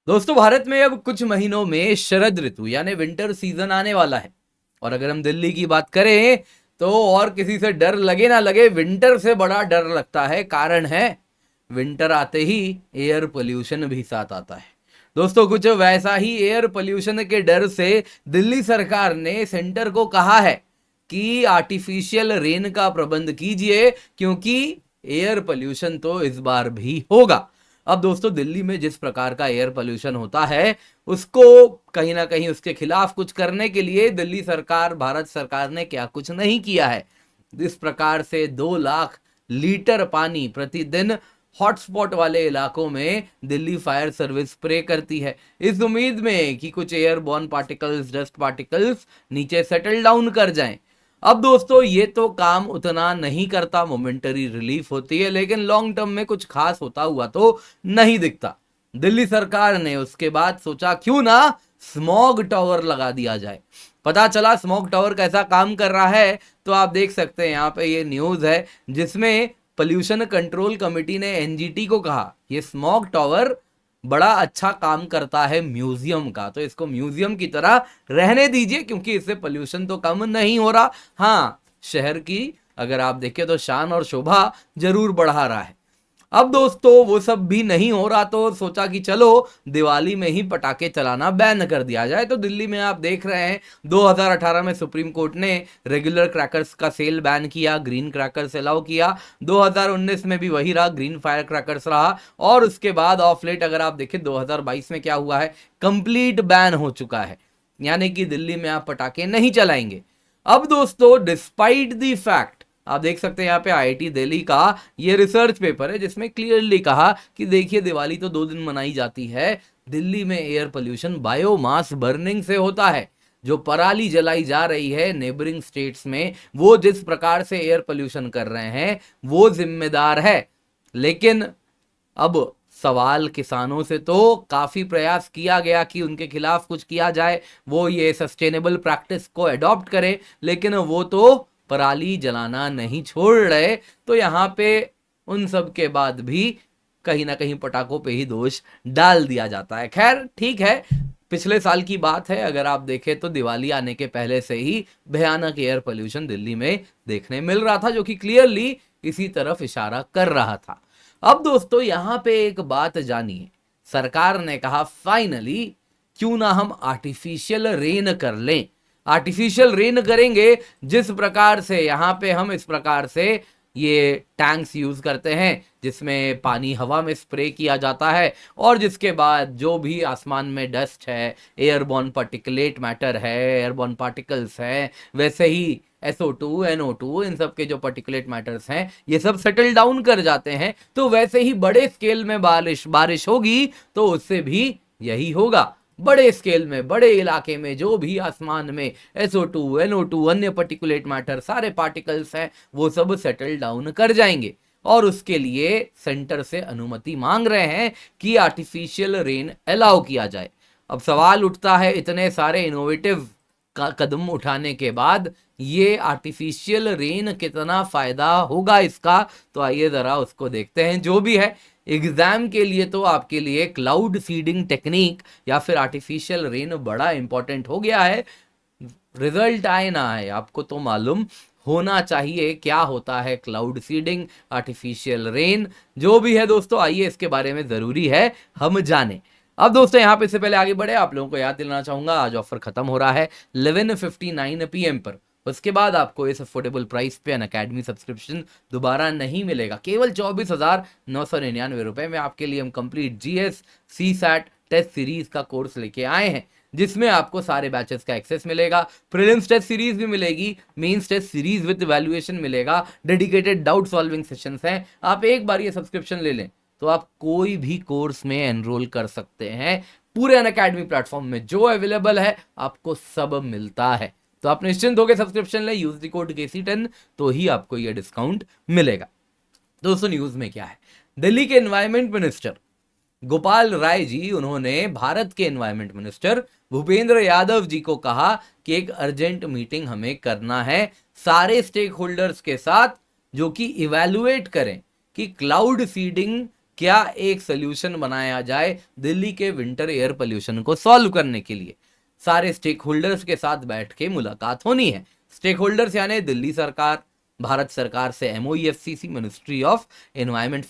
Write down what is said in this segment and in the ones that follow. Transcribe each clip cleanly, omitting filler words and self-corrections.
दोस्तों भारत में अब कुछ महीनों में शरद ऋतु यानी विंटर सीजन आने वाला है। और अगर हम दिल्ली की बात करें तो और किसी से डर लगे ना लगे, विंटर से बड़ा डर लगता है। कारण है, विंटर आते ही एयर पोल्यूशन भी साथ आता है। दोस्तों कुछ वैसा ही एयर पोल्यूशन के डर से दिल्ली सरकार ने सेंटर को कहा है कि आर्टिफिशियल रेन का प्रबंध कीजिए, क्योंकि एयर पोल्यूशन तो इस बार भी होगा। अब दोस्तों दिल्ली में जिस प्रकार का एयर पोल्यूशन होता है, उसको कहीं ना कहीं उसके खिलाफ कुछ करने के लिए दिल्ली सरकार, भारत सरकार ने क्या कुछ नहीं किया है। इस प्रकार से 2 लाख लीटर पानी प्रतिदिन हॉटस्पॉट वाले इलाकों में दिल्ली फायर सर्विस स्प्रे करती है, इस उम्मीद में कि कुछ एयरबॉर्न पार्टिकल्स, डस्ट पार्टिकल्स नीचे सेटल डाउन कर जाएं। अब दोस्तों ये तो काम उतना नहीं करता, मोमेंटरी रिलीफ होती है, लेकिन लॉन्ग टर्म में कुछ खास होता हुआ तो नहीं दिखता। दिल्ली सरकार ने उसके बाद सोचा क्यों ना स्मॉग टावर लगा दिया जाए। पता चला स्मॉग टावर कैसा काम कर रहा है, तो आप देख सकते हैं यहाँ पे ये न्यूज है जिसमें पोल्यूशन कंट्रोल कमेटी ने एनजीटी को कहा ये स्मॉग टावर बड़ा अच्छा काम करता है म्यूजियम का, तो इसको म्यूजियम की तरह रहने दीजिए, क्योंकि इससे पोल्यूशन तो कम नहीं हो रहा, हाँ शहर की अगर आप देखें तो शान और शोभा जरूर बढ़ा रहा है। अब दोस्तों वो सब भी नहीं हो रहा तो सोचा कि चलो दिवाली में ही पटाखे चलाना बैन कर दिया जाए। तो दिल्ली में आप देख रहे हैं 2018 में सुप्रीम कोर्ट ने रेगुलर क्रैकर्स का सेल बैन किया, ग्रीन क्रैकर्स अलाउ किया। 2019 में भी वही रहा, ग्रीन फायर क्रैकर्स रहा। और उसके बाद ऑफ लेट अगर आप देखें 2022 में क्या हुआ है, कंप्लीट बैन हो चुका है, यानी कि दिल्ली में आप पटाखे नहीं चलाएंगे। अब दोस्तों डिस्पाइट द फैक्ट, आप देख सकते हैं यहाँ पे आईआईटी दिल्ली का ये रिसर्च पेपर है जिसमें क्लियरली कहा कि देखिए दिवाली तो 2 दिन मनाई जाती है, दिल्ली में एयर पोल्यूशन बायोमास बर्निंग से होता है। जो पराली जलाई जा रही है नेबरिंग स्टेट्स में, वो जिस प्रकार से एयर पोल्यूशन कर रहे हैं वो जिम्मेदार है। लेकिन अब सवाल किसानों से तो काफी प्रयास किया गया कि उनके खिलाफ कुछ किया जाए, वो ये सस्टेनेबल प्रैक्टिस को अडॉप्ट करे, लेकिन वो तो पराली जलाना नहीं छोड़ रहे। तो यहाँ पे उन सब के बाद भी कहीं ना कहीं पटाखों पे ही दोष डाल दिया जाता है। खैर ठीक है, पिछले साल की बात है, अगर आप देखें तो दिवाली आने के पहले से ही भयानक एयर पोल्यूशन दिल्ली में देखने मिल रहा था, जो कि क्लियरली इसी तरफ इशारा कर रहा था। अब दोस्तों यहां पे एक बात जानिए, सरकार ने कहा फाइनली क्यों ना हम आर्टिफिशियल रेन कर लें। आर्टिफिशियल रेन करेंगे, जिस प्रकार से यहां पे हम इस प्रकार से ये टैंक्स यूज करते हैं जिसमें पानी हवा में स्प्रे किया जाता है, और जिसके बाद जो भी आसमान में डस्ट है, एयरबॉर्न पार्टिकुलेट मैटर है, एयरबॉर्न पार्टिकल्स है, वैसे ही SO2 NO2 इन सब के जो पार्टिकुलेट मैटर्स हैं ये सब सेटल डाउन कर जाते हैं। तो वैसे ही बड़े स्केल में बारिश होगी तो उससे भी यही होगा, बड़े स्केल में बड़े इलाके में जो भी आसमान में SO2 NO2 अन्य पार्टिकुलेट मैटर सारे पार्टिकल्स हैं वो सब सेटल डाउन कर जाएंगे। और उसके लिए सेंटर से अनुमति मांग रहे हैं कि आर्टिफिशियल रेन अलाउ किया जाए। अब सवाल उठता है, इतने सारे इनोवेटिव का कदम उठाने के बाद ये आर्टिफिशियल रेन कितना फायदा होगा इसका, तो आइए जरा उसको देखते हैं। जो भी है, एग्जाम के लिए तो आपके लिए क्लाउड सीडिंग टेक्निक या फिर आर्टिफिशियल रेन बड़ा इंपॉर्टेंट हो गया है। रिजल्ट आए ना आए, आपको तो मालूम होना चाहिए क्या होता है क्लाउड सीडिंग, आर्टिफिशियल रेन, जो भी है दोस्तों आइए इसके बारे में जरूरी है हम जाने। अब दोस्तों यहाँ पे इससे पहले आगे बढ़े, आप लोगों को याद दिलाना चाहूंगा आज ऑफर खत्म हो रहा है 11:59 PM पर। उसके बाद आपको इस अफोर्डेबल प्राइस पे अनअकैडमी सब्सक्रिप्शन दोबारा नहीं मिलेगा। केवल 24,999 रुपए में आपके लिए हम complete GS CSAT test series का कोर्स लेके आए हैं, जिसमें आपको सारे बैचेस का एक्सेस मिलेगा, प्रीलिम्स टेस्ट सीरीज भी मिलेगी, mains test series with valuation मिलेगा, डेडिकेटेड डाउट सॉल्विंग सेशंस हैं। आप एक बार ये सब्सक्रिप्शन ले लें तो आप कोई भी कोर्स में एनरोल कर सकते हैं। पूरे अनअकैडमी प्लेटफॉर्म में जो अवेलेबल है आपको सब मिलता है, तो आप निश्चिंत होकर सब्सक्रिप्शन लें, यूज द कोड KC10 तो ही आपको यह डिस्काउंट मिलेगा। दोस्तों न्यूज में क्या है, दिल्ली के एनवायरमेंट मिनिस्टर गोपाल राय जी, उन्होंने भारत के एनवायरमेंट मिनिस्टर भूपेंद्र यादव जी को कहा कि एक अर्जेंट मीटिंग हमें करना है सारे स्टेक होल्डर्स के साथ, जो कि इवैल्यूएट करें कि क्लाउड सीडिंग क्या एक सोल्यूशन बनाया जाए दिल्ली के विंटर एयर पोल्यूशन को सॉल्व करने के लिए। सारे स्टेक होल्डर्स के साथ बैठ के मुलाकात होनी है। स्टेक होल्डर्स यानी दिल्ली सरकार, भारत सरकार से MoEFCC, ministry of environment,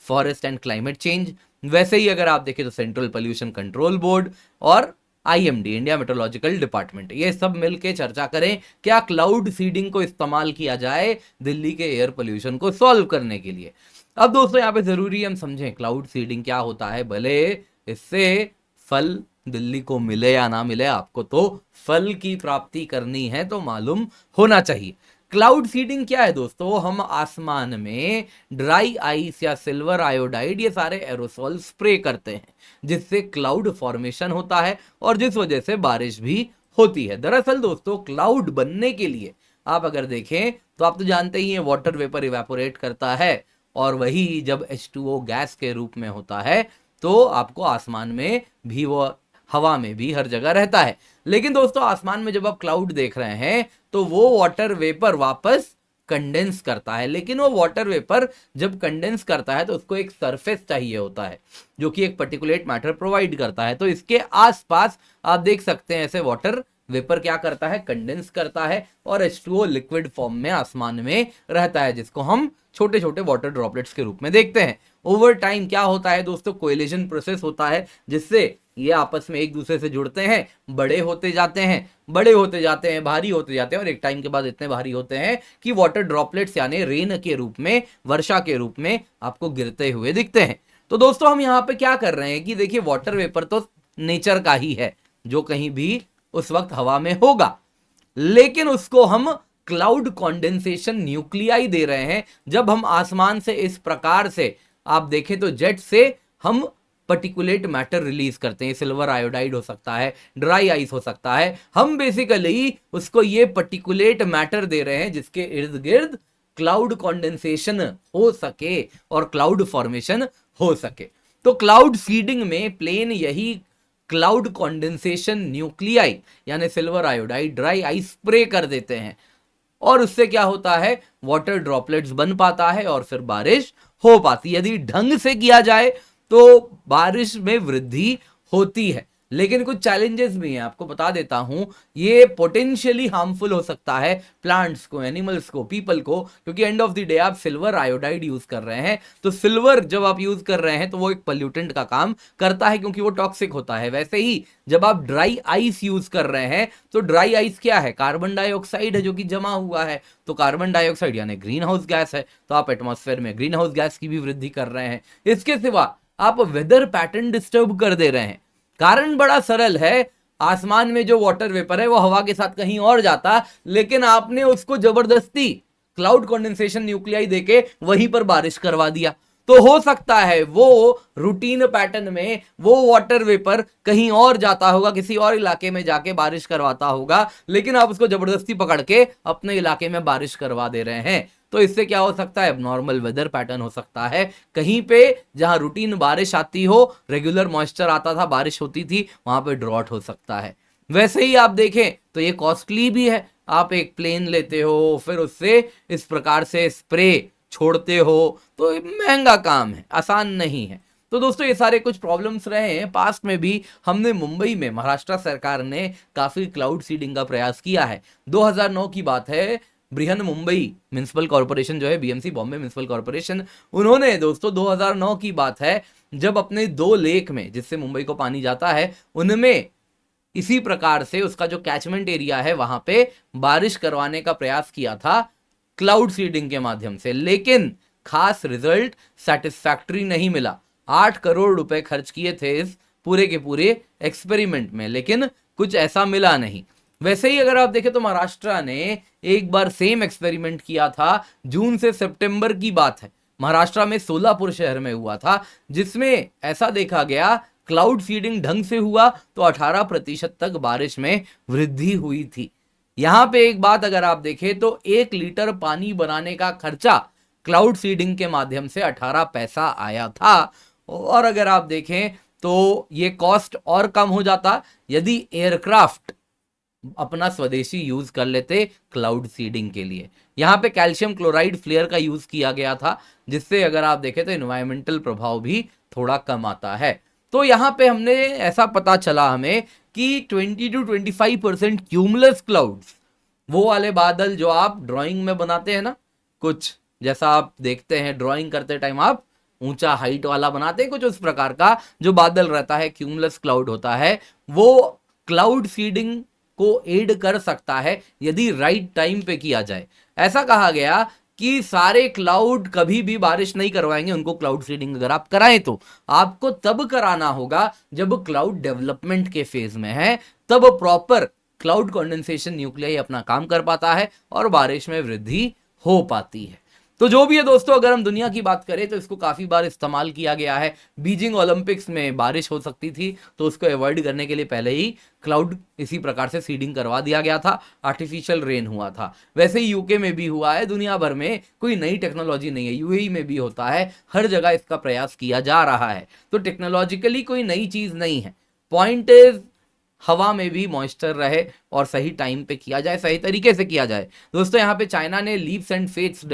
forest and climate change, वैसे ही अगर आप देखें तो सेंट्रल पोल्यूशन कंट्रोल बोर्ड और IMD, इंडिया मेट्रोलॉजिकल डिपार्टमेंट, ये सब मिलके चर्चा करें क्या क्लाउड सीडिंग को इस्तेमाल किया जाए दिल्ली के एयर पोल्यूशन को सॉल्व करने के लिए। अब दोस्तों यहाँ पे जरूरी हम समझें क्लाउड सीडिंग क्या होता है। भले इससे फल दिल्ली को मिले या ना मिले, आपको तो फल की प्राप्ति करनी है तो मालूम होना चाहिए। क्लाउड सीडिंग क्या है दोस्तों? हम आसमान में ड्राई आइस या सिल्वर आयोडाइड ये सारे एरोसॉल स्प्रे करते हैं जिससे क्लाउड फॉर्मेशन होता है और जिस वजह से बारिश भी होती है। दरअसल दोस्तों क्लाउड बनने के लिए आप अगर देखें तो आप तो जानते ही हैं वाटर वेपर इवेपोरेट करता है और वही जब H2O गैस के रूप में होता है तो आपको आसमान में भी वो हवा में भी हर जगह रहता है। लेकिन दोस्तों आसमान में जब आप क्लाउड देख रहे हैं तो वो वाटर वेपर वापस कंडेंस करता है, लेकिन वो वाटर वेपर जब कंडेंस करता है तो उसको एक सरफेस चाहिए होता है जो कि एक पर्टिकुलेट मैटर प्रोवाइड करता है। तो इसके आसपास आप देख सकते हैं ऐसे वाटर वेपर क्या करता है, कंडेंस करता है और H2O लिक्विड फॉर्म में आसमान में रहता है जिसको हम छोटे छोटे वाटर ड्रॉपलेट्स के रूप में देखते हैं। ओवर टाइम क्या होता है दोस्तों, कोएलिशन प्रोसेस होता है जिससे ये आपस में एक दूसरे से जुड़ते हैं, बड़े होते जाते हैं, बड़े होते जाते हैं, भारी होते जाते हैं और एक टाइम के बाद इतने भारी होते हैं कि वाटर ड्रॉपलेट्स यानी रेन के रूप में, वर्षा के रूप में आपको गिरते हुए दिखते हैं। तो दोस्तों हम यहाँ पे क्या कर रहे हैं कि देखिए वाटर वेपर तो नेचर का ही है जो कहीं भी उस वक्त हवा में होगा, लेकिन उसको हम क्लाउड कॉन्डेंसेशन न्यूक्लियाई दे रहे हैं। जब हम आसमान से इस प्रकार से आप देखें तो जेट से हम पर्टिकुलेट मैटर रिलीज करते हैं, सिल्वर आयोडाइड हो सकता है, ड्राई आइस हो सकता है, हम बेसिकली उसको ये पर्टिकुलेट मैटर दे रहे हैं जिसके इर्द गिर्द क्लाउड कॉन्डेंसेशन हो सके और क्लाउड फॉर्मेशन हो सके। तो क्लाउड सीडिंग में प्लेन यही क्लाउड कॉन्डेंसेशन न्यूक्लियाई यानी silver iodide, dry ice spray कर देते हैं और उससे क्या होता है, वाटर ड्रॉपलेट्स बन पाता है और फिर बारिश हो पाती है। यदि ढंग से किया जाए तो बारिश में वृद्धि होती है, लेकिन कुछ चैलेंजेस भी हैं, आपको बता देता हूं। ये पोटेंशियली हार्मफुल हो सकता है प्लांट्स को, एनिमल्स को, पीपल को, क्योंकि एंड ऑफ द डे आप सिल्वर आयोडाइड यूज कर रहे हैं। तो सिल्वर जब आप यूज कर रहे हैं तो वो एक पोल्यूटेंट का काम करता है क्योंकि वो टॉक्सिक होता है। वैसे ही जब आप ड्राई आइस यूज कर रहे हैं तो ड्राई आइस क्या है, कार्बन डाइऑक्साइड है जो कि जमा हुआ है। तो कार्बन डाइऑक्साइड यानी ग्रीन हाउस गैस है, तो आप एटमॉस्फेयर में ग्रीन हाउस गैस की भी वृद्धि कर रहे हैं। इसके सिवा आप वेदर पैटर्न डिस्टर्ब कर दे रहे हैं। कारण बड़ा सरल है, आसमान में जो वाटर वेपर है वो हवा के साथ कहीं और जाता, लेकिन आपने उसको जबरदस्ती क्लाउड कंडेंसेशन न्यूक्लियाई देके वहीं पर बारिश करवा दिया। तो हो सकता है वो रूटीन पैटर्न में वो वाटर वेपर कहीं और जाता होगा, किसी और इलाके में जाके बारिश करवाता होगा, लेकिन आप उसको जबरदस्ती पकड़ के अपने इलाके में बारिश करवा दे रहे हैं। तो इससे क्या हो सकता है, नॉर्मल वेदर पैटर्न हो सकता है। कहीं पे जहां रूटीन बारिश आती हो, रेगुलर मॉइस्चर आता था, बारिश होती थी, वहां पे ड्रॉट हो सकता है। वैसे ही आप देखें तो ये कॉस्टली भी है। आप एक प्लेन लेते हो, फिर उससे इस प्रकार से स्प्रे छोड़ते हो, तो महंगा काम है, आसान नहीं है। तो दोस्तों ये सारे कुछ प्रॉब्लम्स रहे हैं। पास्ट में भी हमने मुंबई में महाराष्ट्र सरकार ने काफी क्लाउड सीडिंग का प्रयास किया है। 2009 की बात है, बृहन मुंबई म्युनिसिपल कॉर्पोरेशन जो है, BMC, बॉम्बे म्युनिसिपल कॉर्पोरेशन, उन्होंने दोस्तों 2009 की बात है जब अपने 2 लेक में जिससे मुंबई को पानी जाता है उनमें इसी प्रकार से उसका जो कैचमेंट एरिया है वहां पे बारिश करवाने का प्रयास किया था क्लाउड सीडिंग के माध्यम से, लेकिन खास रिजल्ट सेटिस्फैक्टरी नहीं मिला। 8 करोड़ रुपए खर्च किए थे इस पूरे के पूरे एक्सपेरिमेंट में, लेकिन कुछ ऐसा मिला नहीं। वैसे ही अगर आप देखें तो महाराष्ट्र ने एक बार सेम एक्सपेरिमेंट किया था, जून से सितंबर की बात है, महाराष्ट्र में सोलापुर शहर में हुआ था, जिसमें ऐसा देखा गया क्लाउड सीडिंग ढंग से हुआ तो 18% तक बारिश में वृद्धि हुई थी। यहां पे एक बात अगर आप देखें तो 1 लीटर पानी बनाने का खर्चा क्लाउड सीडिंग के माध्यम से 18 पैसा आया था। और अगर आप देखें तो ये कॉस्ट और कम हो जाता यदि एयरक्राफ्ट अपना स्वदेशी यूज कर लेते क्लाउड सीडिंग के लिए। यहाँ पे कैल्शियम क्लोराइड फ्लेयर का यूज किया गया था, जिससे अगर आप देखें तो इन्वायरमेंटल प्रभाव भी थोड़ा कम आता है। तो यहाँ पे हमने ऐसा पता चला हमें कि 20 to 25% क्यूमुलस क्लाउड्स, वो वाले बादल जो आप ड्राइंग में बनाते हैं ना, कुछ जैसा आप देखते हैं ड्राइंग करते टाइम आप ऊंचा हाइट वाला बनाते हैं, कुछ उस प्रकार का जो बादल रहता है, क्यूमुलस क्लाउड होता है, वो क्लाउड सीडिंग को एड कर सकता है यदि राइट टाइम पे किया जाए। ऐसा कहा गया कि सारे क्लाउड कभी भी बारिश नहीं करवाएंगे, उनको क्लाउड सीडिंग अगर आप कराएं तो आपको तब कराना होगा जब क्लाउड डेवलपमेंट के फेज में है, तब प्रॉपर क्लाउड कंडेंसेशन न्यूक्लियाई अपना काम कर पाता है और बारिश में वृद्धि हो पाती है। तो जो भी है दोस्तों, अगर हम दुनिया की बात करें तो इसको काफी बार इस्तेमाल किया गया है। बीजिंग ओलंपिक्स में बारिश हो सकती थी तो उसको अवॉइड करने के लिए पहले ही क्लाउड इसी प्रकार से सीडिंग करवा दिया गया था, आर्टिफिशियल रेन हुआ था। वैसे ही यूके में भी हुआ है, दुनिया भर में कोई नई टेक्नोलॉजी नहीं है, यूएई में भी होता है, हर जगह इसका प्रयास किया जा रहा है। तो टेक्नोलॉजिकली कोई नई चीज नहीं है। पॉइंट इज हवा में भी मॉइस्चर रहे और सही टाइम पे किया जाए, सही तरीके से किया जाए। दोस्तों यहाँ पे चाइना ने लीप्स एंड फेट्स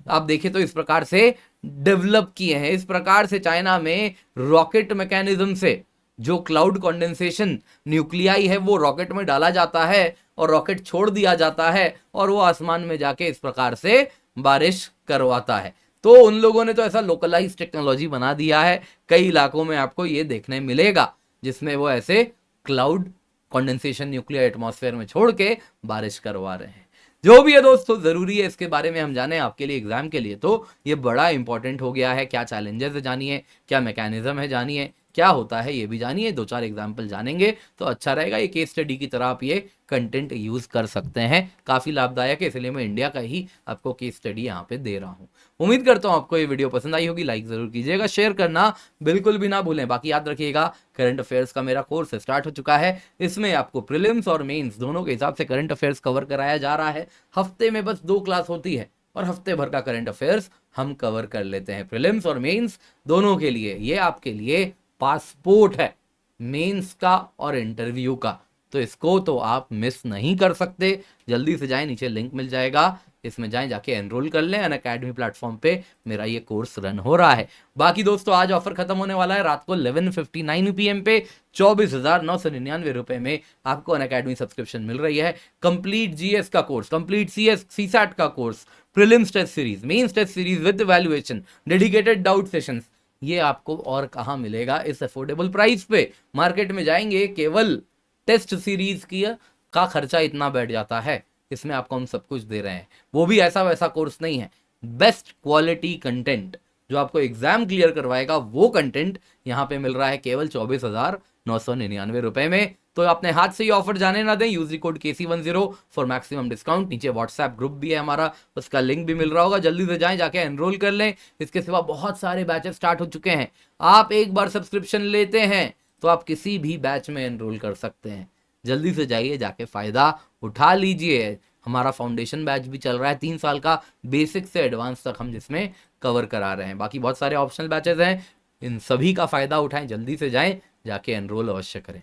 आप देखें तो इस प्रकार से डेवलप किए हैं। इस प्रकार से चाइना में रॉकेट मैकेनिज्म से जो क्लाउड कंडेंसेशन न्यूक्लियाई है वो रॉकेट में डाला जाता है और रॉकेट छोड़ दिया जाता है और वो आसमान में जाके इस प्रकार से बारिश करवाता है। तो उन लोगों ने तो ऐसा लोकलाइज टेक्नोलॉजी बना दिया है, कई इलाकों में आपको ये देखने मिलेगा जिसमें वो ऐसे क्लाउड कंडेंसेशन न्यूक्लियर एटमॉस्फेयर में छोड़ के बारिश करवा रहे हैं। जो भी है दोस्तों, जरूरी है इसके बारे में हम जाने आपके लिए, एग्जाम के लिए तो ये बड़ा इंपॉर्टेंट हो गया है। क्या चैलेंजेस है जानिए, क्या मैकेनिज्म है जानिए, क्या होता है ये भी जानिए, 2-4 एग्जाम्पल जानेंगे तो अच्छा रहेगा। ये केस स्टडी की तरह आप ये कंटेंट यूज कर सकते हैं, काफी लाभदायक है, इसलिए मैं इंडिया का ही आपको केस स्टडी यहाँ पे दे रहा हूँ। उम्मीद करता हूँ आपको ये वीडियो पसंद आई होगी, लाइक जरूर कीजिएगा, शेयर करना बिल्कुल भी ना भूलें। बाकी याद रखिएगा, करंट अफेयर्स का मेरा कोर्स स्टार्ट हो चुका है, इसमें आपको प्रीलिम्स और मेंस दोनों के हिसाब से करंट अफेयर्स कवर कराया जा रहा है। हफ्ते में बस 2 क्लास होती है और हफ्ते भर का करंट अफेयर्स हम कवर कर लेते हैं, प्रीलिम्स और मेंस दोनों के लिए। ये आपके लिए पासपोर्ट है मेंस का और इंटरव्यू का, तो इसको तो आप मिस नहीं कर सकते। जल्दी से जाएं, नीचे लिंक मिल जाएगा, इसमें जाएं, जाके एनरोल कर लें। अनअकैडमी प्लेटफॉर्म पे मेरा ये कोर्स रन हो रहा है। बाकी दोस्तों आज ऑफर खत्म होने वाला है, रात को 11:59 PM पे 24,999 रुपए में आपको अनअकैडमी सब्सक्रिप्शन मिल रही है। कंप्लीट जीएस का कोर्स, कंप्लीट सीएस सीसैट का course, prelims test series, mains test series with evaluation, dedicated doubt sessions, ये आपको और कहां मिलेगा इस अफोर्डेबल प्राइस पे। मार्केट में जाएंगे केवल टेस्ट सीरीज की का खर्चा इतना बैठ जाता है, इसमें आपको हम सब कुछ दे रहे हैं, वो भी ऐसा वैसा कोर्स नहीं है। बेस्ट क्वालिटी कंटेंट जो आपको एग्जाम क्लियर करवाएगा वो कंटेंट यहाँ पे मिल रहा है केवल 24,999 रुपए में। तो अपने हाथ से ये ऑफर जाने ना दें, use code KC10 for maximum discount. नीचे व्हाट्सएप ग्रुप भी है हमारा, उसका लिंक भी मिल रहा होगा, जल्दी से जाएं, जाके एनरोल कर लें। इसके सिवा बहुत सारे बैचेस स्टार्ट हो चुके हैं, आप एक बार सब्सक्रिप्शन लेते हैं तो आप किसी भी बैच में एनरोल कर सकते हैं। जल्दी से जाइए, जाके फायदा उठा लीजिए। हमारा फाउंडेशन बैच भी चल रहा है 3 साल का, बेसिक से एडवांस तक हम जिसमें कवर करा रहे हैं। बाकी बहुत सारे ऑप्शनल बैचेस हैं, इन सभी का फायदा उठाएं, जल्दी से जाएं, जाके एनरोल अवश्य करें।